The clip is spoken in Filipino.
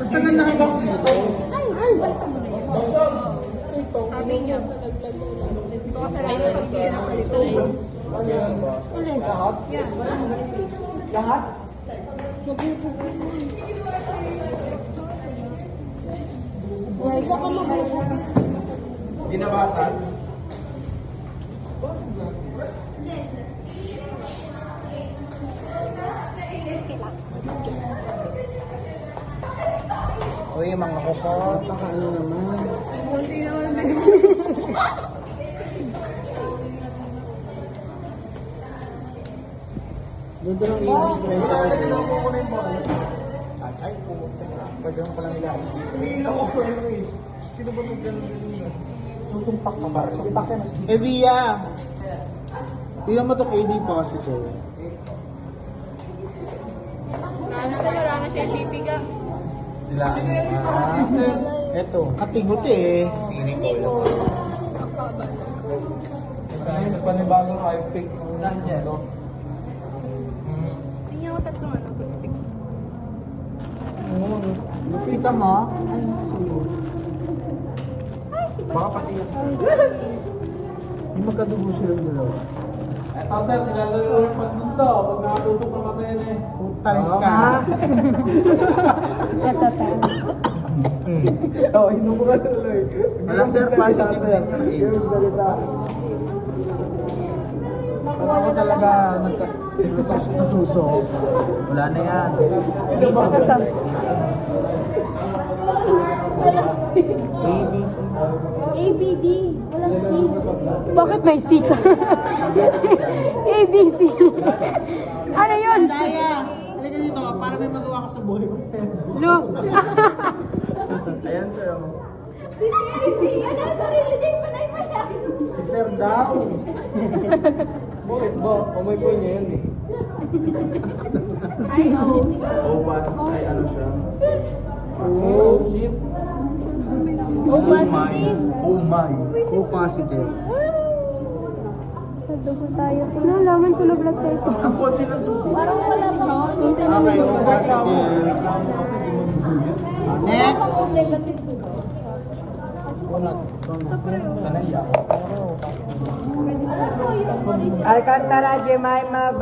Basta ganda kayo ba dito? Sabi niya. Ito kasi lang yung pag-iirap na ito. Ulit. Yan. Lahat? Buhay ka ka magugupit. Ginabasan? Uy, mga kuko. Ano naman? Bunti naman. Doon lang yung ay, pagyan ko lang nila. Sino ba nagdala? Susumpak ka ba? Sumpak ka na. Evia! Tingnan mo itong AB positive. Wala na siya pipiga. Sila eto. Katigot eh. Hindi ko. Ay, panibagong iPick. Nandiyan. Tingnan mo tatlong ano. Lupita mo? Baka pati yan. Hindi magkadugo silang dalawa. Eto sir, nilalaro yung pag-nun to. Pag nakatutok na mata yan eh. Talis ka. Oo, inupo ka tuloy. Wala sir, positive sir. Yung salita. Pag ako talaga nagkatusok, wala na yan. ABD. Walang C. Bakit may C ka? ABC. Ano yun? Daya! Halika dito, para may magawa ka sa buhay mo. Lo. Ayan sir. Si ano? Sarili din pa na ipayan. Si sir daw. Bakit ba? Kamay ko niya yan eh. Ay, oh. Oh, ba? Ay, ano siya? Oh, shit. Oh, positive. Oh my. Oh, positive. Nadugo tayo. Nalaman ko na blood type. Ang konti ng dugo. Parang wala pa. Okay, oh, positive. Next. Negative po. Tanaya. Alam ko, yung positive. Alcantara Jemima